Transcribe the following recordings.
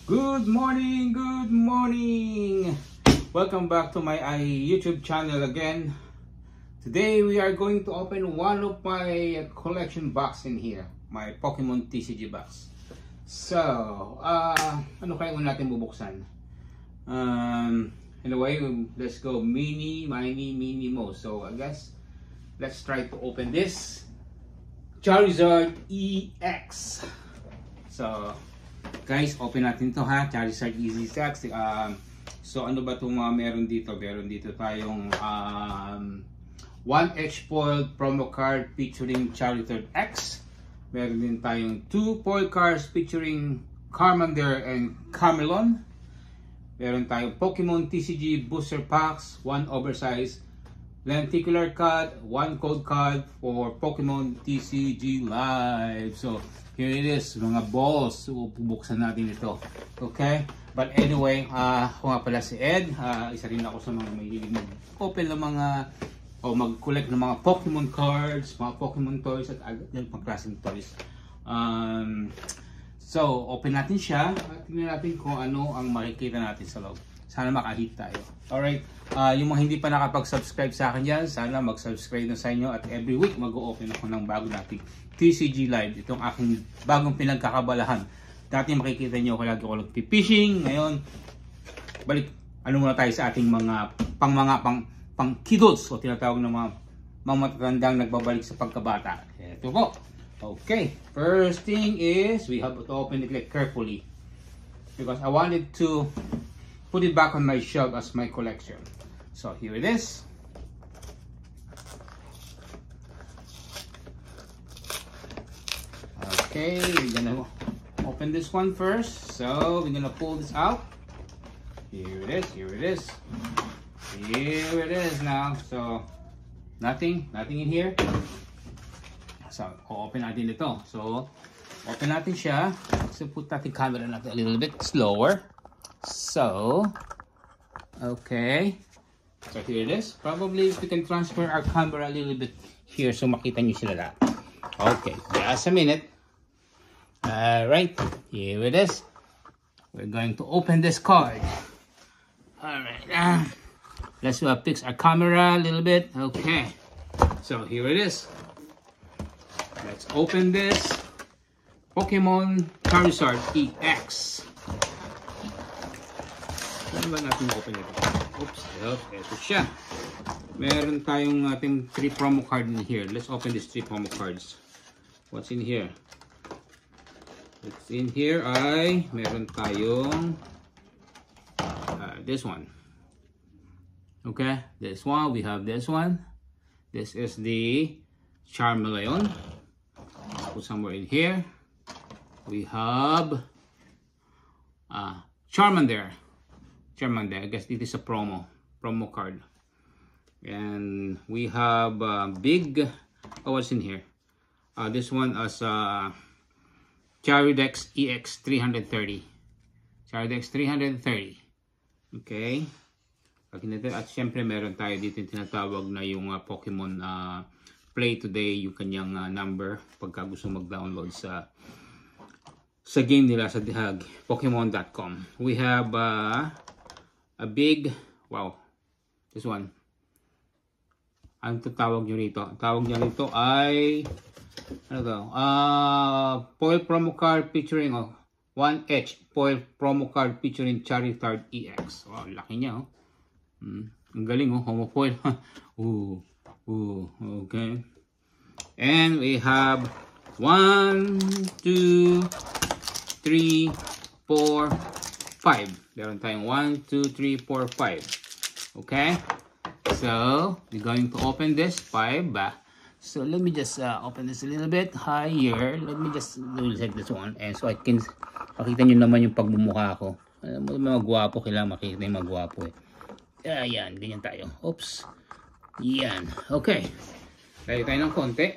Good morning, good morning. Welcome back to my YouTube channel again. Today we are going to open one of my collection box in here, my Pokemon TCG box. So, ano kaya natin bubuksan? Anyway, let's go mini, mo. So, I guess let's try to open this Charizard EX. So, guys, open natin to ha, Charizard EX. So ano ba itong meron dito? Meron dito tayong 1H foil promo card featuring Charizard X. Meron din tayong 2 foil cards featuring Charmander and Camelon. Meron tayong Pokemon TCG booster packs, 1 oversized lenticular card, 1 code card for Pokemon TCG Live. So here it is, mga balls. So, bubuksan natin ito. Okay? But anyway, ako nga pala si Ed. Isa rin ako sa mga mahilig mag-open ng mga o mag-collect ng mga Pokemon cards, mga Pokemon toys at yung pang-klaseng toys. So, open natin siya at tingnan natin kung ano ang makikita natin sa loob. Sana makahit tayo. Alright, yung mga hindi pa nakapag-subscribe sa akin dyan, sana mag-subscribe na sa inyo at every week mag-open ako ng bago nating TCG Live. Itong aking bagong pinagkakabalahan. Dati makikita nyo ko lagi ako nag-fishing. Ngayon, balik, ano muna tayo sa ating mga pang kids o tinatawag ng mga matatandang nagbabalik sa pagkabata. Ito po. Okay, first thing is we have to open it like carefully because I wanted to put it back on my shelf as my collection. So here it is. Okay, we're gonna open this one first. So we're gonna pull this out. Here it is, here it is. Here it is now. So nothing in here. So open natin ito. So open natin siya. So put natin camera natin a little bit slower. So okay. So here it is. Probably we can transfer our camera a little bit here so makita niyo sila lahat. Okay, just a minute. Alright, here it is. We're going to open this card. Alright, let's fix our camera a little bit. Okay, so here it is. Let's open this Pokemon Charizard EX. Saan ba natin open ito? Oops, ito siya. Meron tayong ating 3 promo card in here. Let's open these 3 promo cards. What's in here? What's in here ay meron tayong this one. Okay, this one. We have this one. This is the Charmeleon. Put somewhere in here. We have Charmander. I guess this is a promo card. And we have big. Oh, what's in here? This one is Charizard EX 330. Charizard 330. Okay. At syempre meron tayo dito yung tinatawag na yung Pokemon Play Today, yung kanyang number pagka gusto mag-download sa game nila sa Pokemon.com. We have a big, wow, this one. Ano tawag nyo rito? Tawag nyo rito ay ano to? Foil promo card featuring 1H foil promo card featuring Charizard EX. Wow, laki niya oh. Ang galing oh, homo foil. Okay. And we have 1, 2, 3, 4, 5. Meron tayong 1, 2, 3, 4, 5. Okay? So, we're going to open this 5 back. So let me just open this a little bit higher. Let me just do like this one. And so I can makita nyo naman yung pagmumukha ko. Mga gwapo, kailangan makikita yung mga gwapo eh. Ayan, ganyan tayo. Oops. Yan. Okay. Lagay tayo ng konti.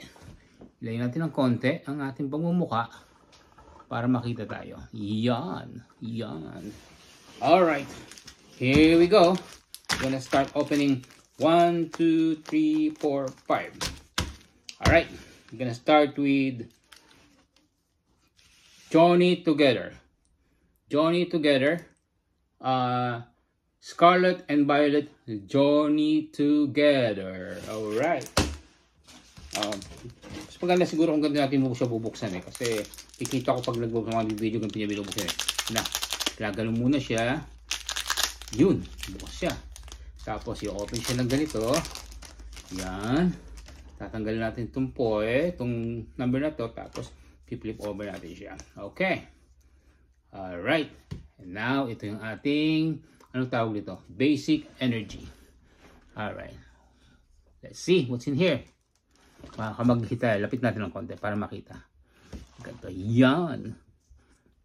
Lagay natin ng konti ang ating pagmumukha para makita tayo. Yan. Yan. Alright. Here we go. I'm gonna start opening 1, 2, 3, 4, 5. Alright, I'm gonna start with Johnny Together. Journey Together. Scarlet and Violet, Journey Together. Alright. Mas maganda siguro kung ganda natin mo siya bubuksan eh. Kasi kikita ko pag nagbubuksan ng video kung pinabinubuksan eh. Na, pinagano muna siya. Yun, bukas siya. Tapos i-open siya ng ganito. Yan. Tatanggalin natin itong itong number na to. Tapos i-flip over natin siya. Okay. Alright. And now, ito yung ating, anong tawag dito? Basic energy. Alright. Let's see what's in here. Makakamaghita. Lapit natin ng konti para makita. Ganito. Yan.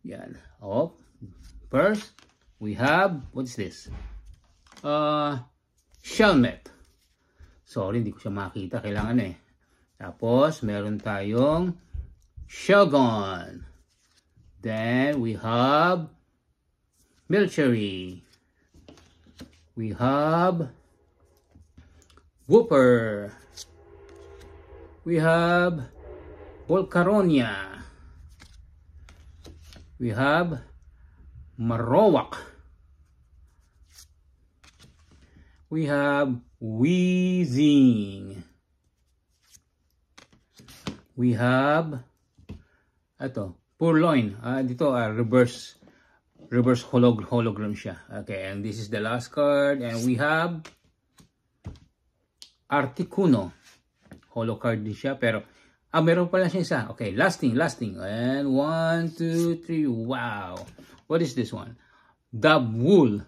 Yan. Oh. First, we have, what's this? Shelmet. Sorry, hindi ko siya makita. Kailangan eh. Tapos, meron tayong Shogun. Then, we have Milchery. We have Wooper. We have Volcaronia. We have Marowak. We have Weezing. We have ito, Purloin. Dito reverse hologram siya. Okay, and this is the last card, and we have Articuno. Holo card din siya, pero meron pala siya isa. Okay, lasting. And 1, 2, 3. Wow. What is this one? Dabwool.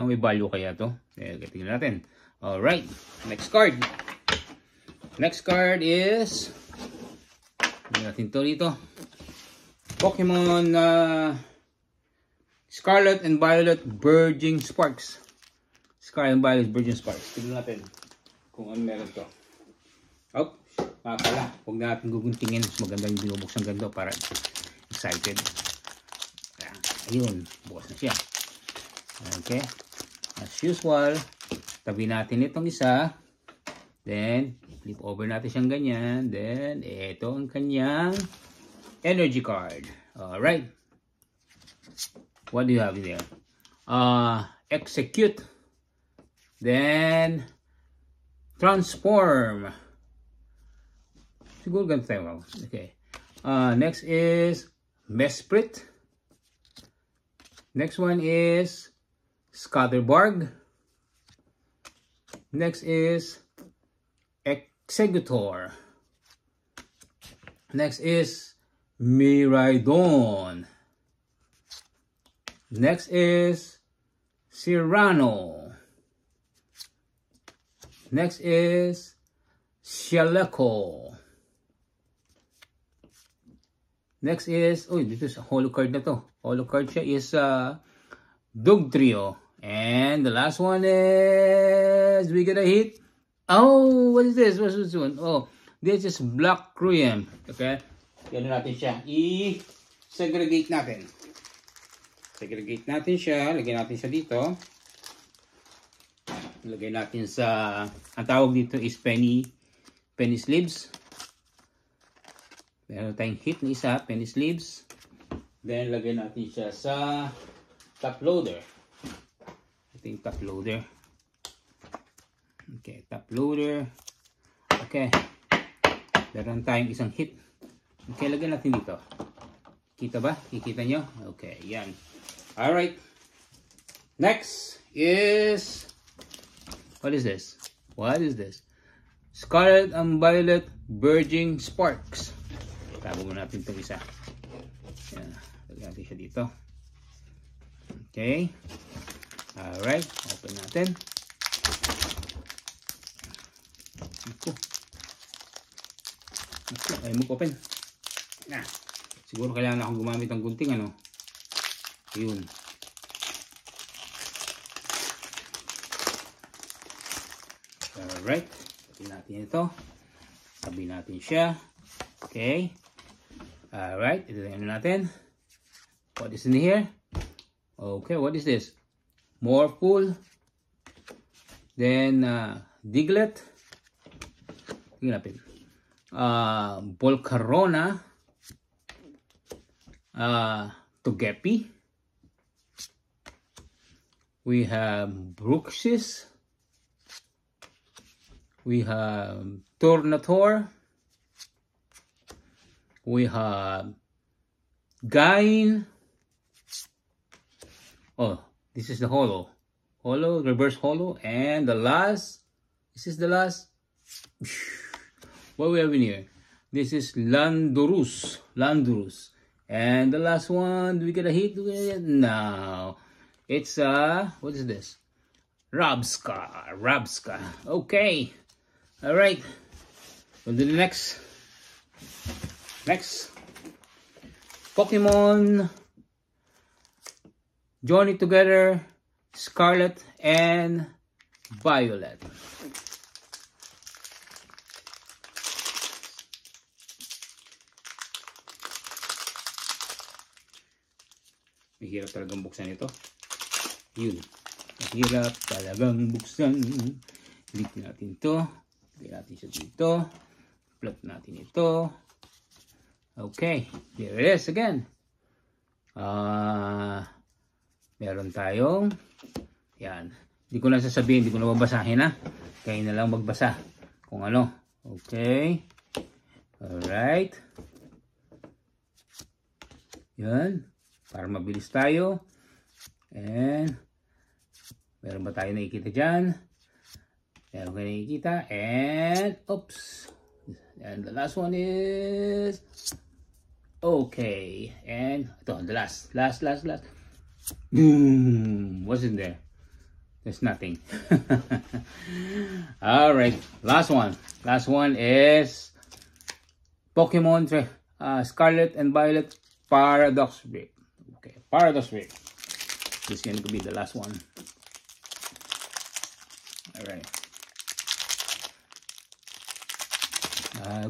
May value kaya to? Tingnan natin. Alright. Next card. Next card is, tingnan natin to dito. Pokemon Scarlet and Violet Burning Sparks. Scarlet and Violet Burning Sparks. Tingnan natin kung ano meron to. Oh, pala. Huwag natin guguntingin. Maganda yung binubuksan ganda para excited. Ayun. Bukas na siya. Okay. As usual, tabi natin itong isa. Then, flip over natin siyang ganyan. Then, ito ang kanyang energy card. Alright. What do you have there? Execute. Then, transform. Siguro ganito tayo. Okay. Next is Mesprit. Next one is Scatterbarg. Next is Executor. Next is Miraidon. Next is Cyrano. Next is Shaleko. Next is, this is a holo card na to. Holo card siya is Dugtrio. And the last one is, we gonna hit, what is this? What's this one? This is Black Cruem. Okay? Yan natin siya. I-segregate natin. Segregate natin siya. Lagyan natin siya dito. Lagay natin sa, ang tawag dito is penny sleeves. Meron tayong hit na isa, penny sleeves. Then, lagay natin siya sa top loader. Ito yung top loader. Okay, top loader. Okay. Meron tayong isang hit. Okay, lagyan natin dito. Kita ba? Kikita nyo? Okay, yan. Alright. Next is, what is this? What is this? Scarlet and Violet Burning Sparks. Tago muna natin itong isa. Yan. Lagyan natin siya dito. Okay. Alright. Open natin. Ako. Ay mo open. Siguro kailangan akong gumamit ng gunting ano. Yun. Alright. Tabi natin ito. Tabi natin siya. Okay. Alright. Ito na natin. What is in here? Okay. What is this? Morphle. Then, Diglett. Tingnan natin. Volcarona. Togepi. We have Bruxis. We have Tornator. We have Gain. Oh, this is the holo. Holo, reverse holo. And the last, this is the last. What we have in here? This is Landorus. Landorus. And the last one, do we get a hit? No. It's what is this? Rabska. Rabska. Okay. Alright. We'll do the next. Next. Pokemon. Join it together. Scarlet and Violet. Mahirap talagang buksan ito. Yun. Mahirap talagang buksan. Click natin ito. Click natin siya dito. Plot natin ito. Okay. Here it is again. Meron tayong yan. Hindi ko na sasabihin. Hindi ko na babasahin ha. Kayo na lang magbasa. Kung ano. Okay. Alright. Yan. Para mabilis tayo. And meron ba tayo nakikita dyan? Meron kayo nakikita. And oops. And the last one is okay. And ito, the last. Last. What's in there? There's nothing. Alright. Last one. Last one is Pokemon Scarlet and Violet Paradox Break. Okay, Paradox Break. This is going to be the last one. Alright.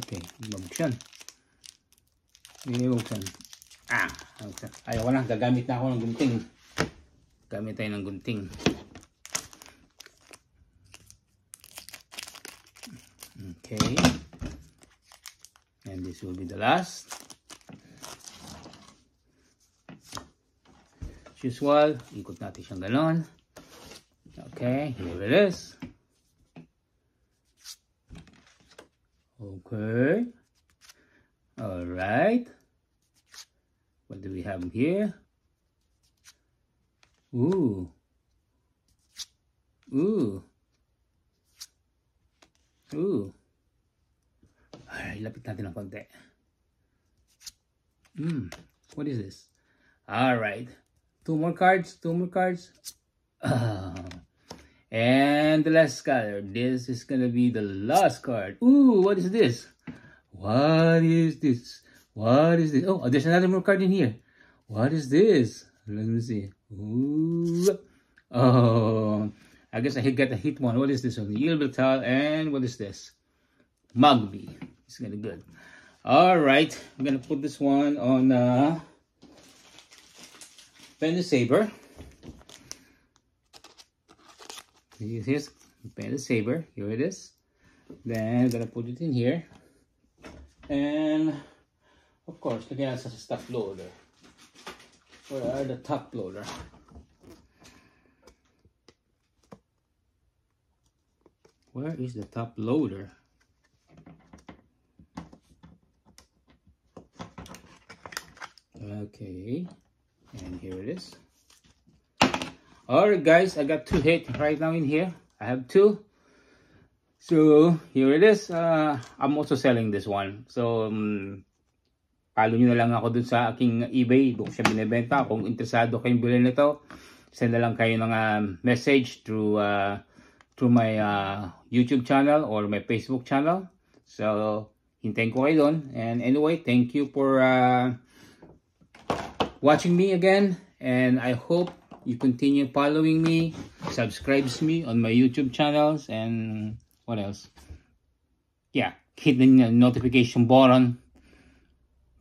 Okay, mabuksan. Mabuksan. Mabuksan. Ayaw ko na, gagamit na ako ng gunting. Gamit tayo ng gunting. Okay. And this will be the last. As usual, ikot natin siyang ganon. Okay, here it is. Okay. Alright. What do we have here? Ooh. Ay, lapit natin ng konti. What is this? Alright. Two more cards. And the last card. This is gonna be the last card. Ooh, what is this? What is this? Oh, there's another more card in here. What is this? Let me see. Ooh. Oh, I guess I got a hit one. What is this one? Yelbeltal. And what is this? Magby. It's gonna be good. Alright. I'm gonna put this one on Pensaber. Here's Pensaber. Here it is. Then I'm gonna put it in here. And of course, lagyan natin sa top loader. Where are the top loader? Where is the top loader? Okay, and here it is. Alright guys, I got two hits right now in here. I have two. So here it is. I'm also selling this one. So follow nyo na lang ako dun sa aking eBay. Doon siya binibenta. Kung interesado kayong bilhin nito, send na lang kayo ng message through my YouTube channel or my Facebook channel. So hintayin ko kayo doon. And anyway, thank you for watching me again. And I hope you continue following me, subscribes me on my YouTube channels, and what else? Yeah, hit the notification button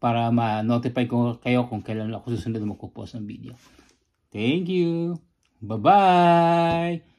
para ma-notify ko kayo kung kailan ako susunod na magpo-post ng video. Thank you. Bye-bye.